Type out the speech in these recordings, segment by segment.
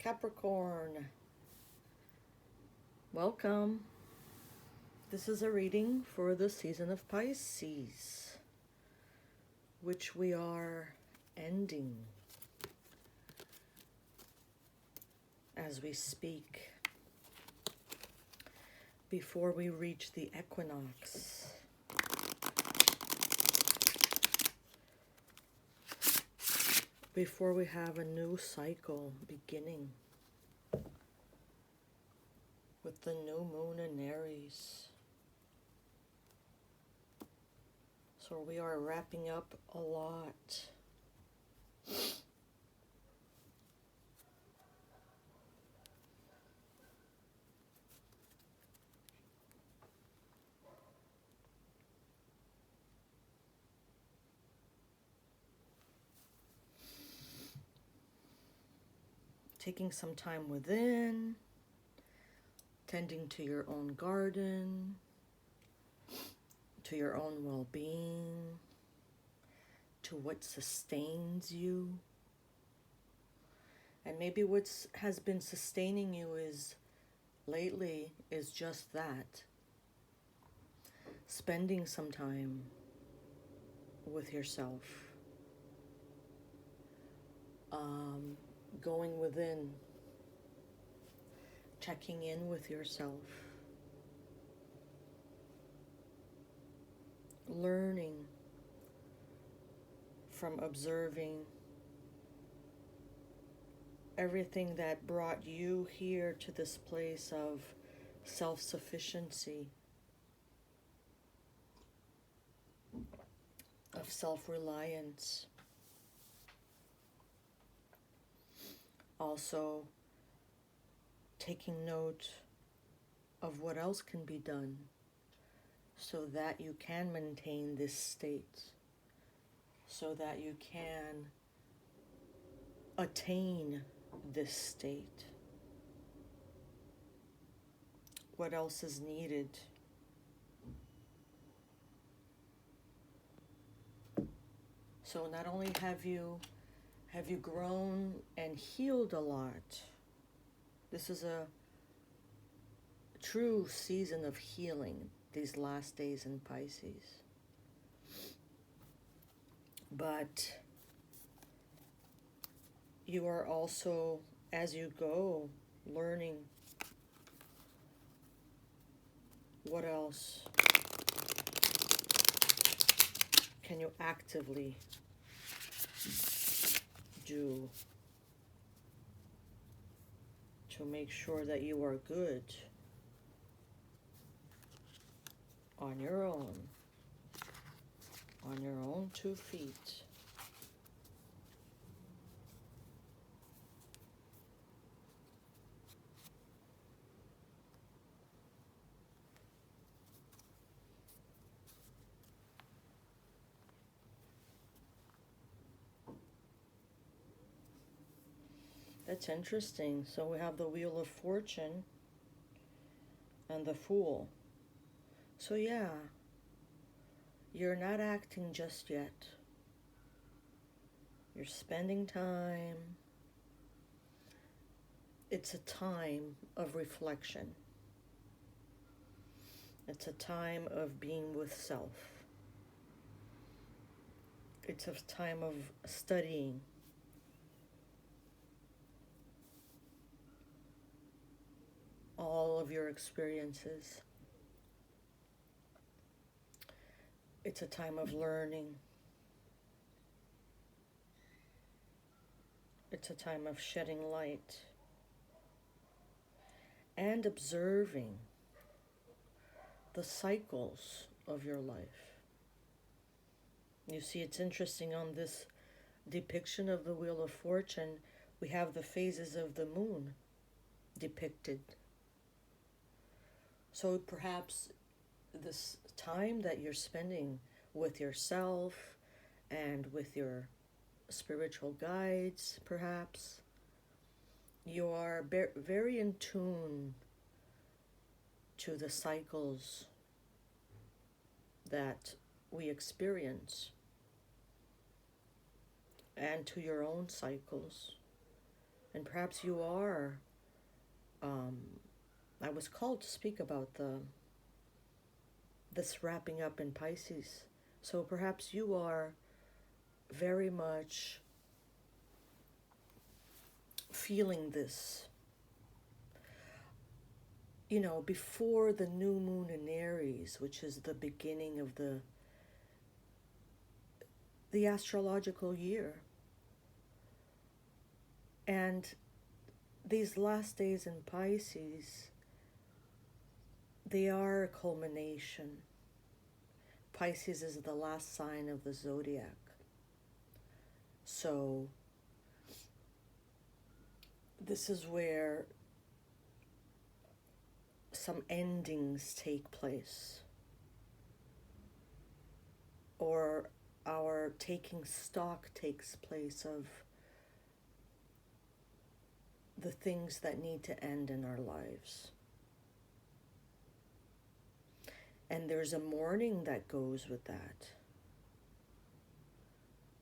Capricorn, welcome. This is a reading for the season of Pisces, which we are ending as we speak before we reach the equinox. Before we have a new cycle beginning with the new moon in Aries. So we are wrapping up a lot. Taking some time within, tending to your own garden, to your own well-being, to what sustains you. And maybe what has been sustaining you lately is just that. Spending some time with yourself. Going within, checking in with yourself, learning from observing everything that brought you here to this place of self-sufficiency, of self-reliance. Also, taking note of what else can be done so that you can maintain this state, so that you can attain this state. What else is needed? So not only have you grown and healed a lot. This is a true season of healing, these last days in Pisces. But you are also, as you go, learning what else can you actively do to make sure that you are good on your own 2 feet. That's interesting. So we have the Wheel of Fortune and the Fool. So yeah, you're not acting just yet. You're spending time. It's a time of reflection. It's a time of being with self. It's a time of studying. All of your experiences. It's a time of learning. It's a time of shedding light and observing the cycles of your life. You see, it's interesting on this depiction of the Wheel of Fortune, we have the phases of the moon depicted. So perhaps this time that you're spending with yourself and with your spiritual guides, perhaps, you are very in tune to the cycles that we experience and to your own cycles. And perhaps you are, I was called to speak about this wrapping up in Pisces. So perhaps you are very much feeling this. You know, before the new moon in Aries, which is the beginning of the astrological year. And these last days in Pisces, they are a culmination. Pisces is the last sign of the zodiac. So this is where some endings take place, or our taking stock takes place of the things that need to end in our lives. And there's a mourning that goes with that.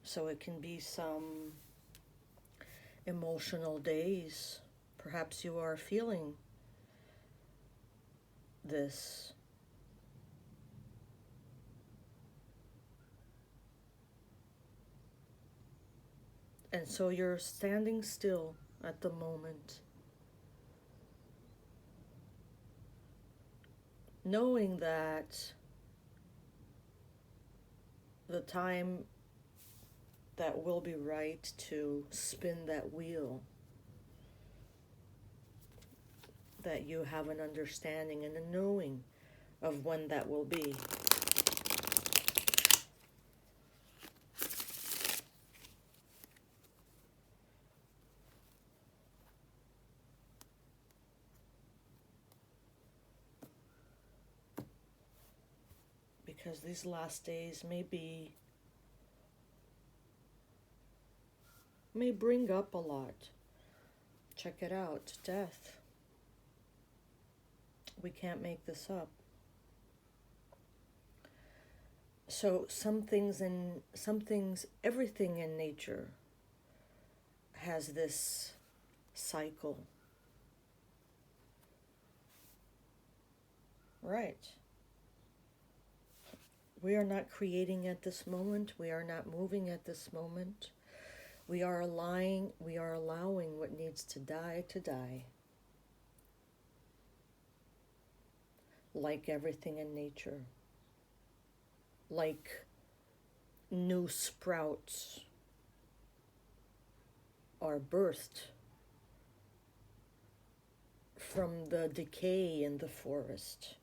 So it can be some emotional days. Perhaps you are feeling this. And so you're standing still at the moment, knowing that the time that will be right to spin that wheel, that you have an understanding and a knowing of when that will be. Because these last days may bring up a lot. Check it out, death. We can't make this up. So everything in nature has this cycle. Right. We are not creating at this moment. We are not moving at this moment. We are allowing what needs to die to die. Like everything in nature. Like new sprouts are birthed from the decay in the forest.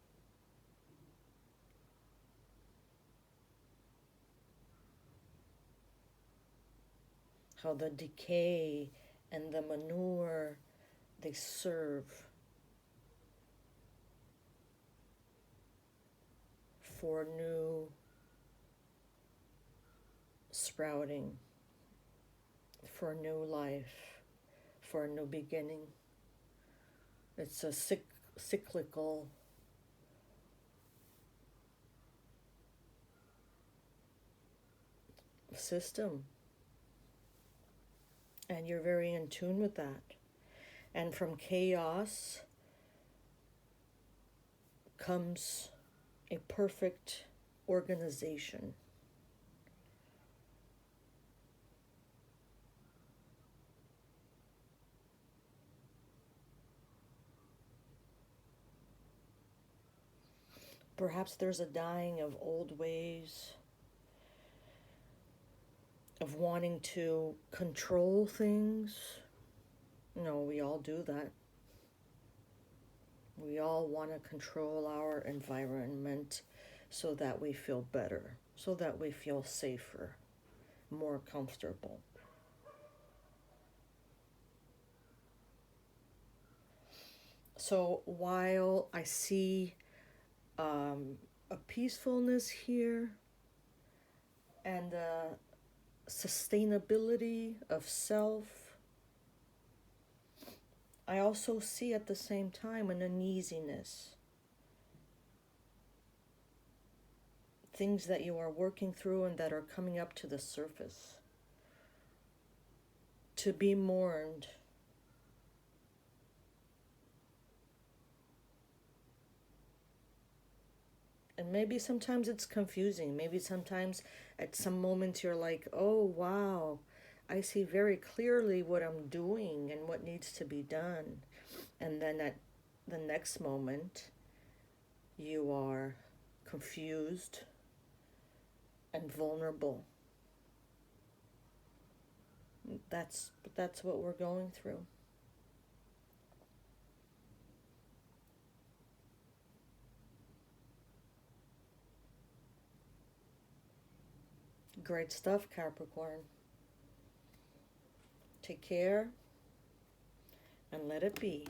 How the decay and the manure, they serve for new sprouting, for new life, for a new beginning. It's a cyclical system. And you're very in tune with that. And from chaos comes a perfect organization. Perhaps there's a dying of old ways, of wanting to control things. No, we all do that. We all want to control our environment so that we feel better, so that we feel safer, more comfortable. So while I see a peacefulness here and a sustainability of self, I also see at the same time an uneasiness. Things that you are working through and that are coming up to the surface. To be mourned, And maybe sometimes it's confusing. Maybe sometimes at some moments you're like, oh, wow, I see very clearly what I'm doing and what needs to be done. And then at the next moment, you are confused and vulnerable. That's what we're going through. Great stuff, Capricorn. Take care and let it be.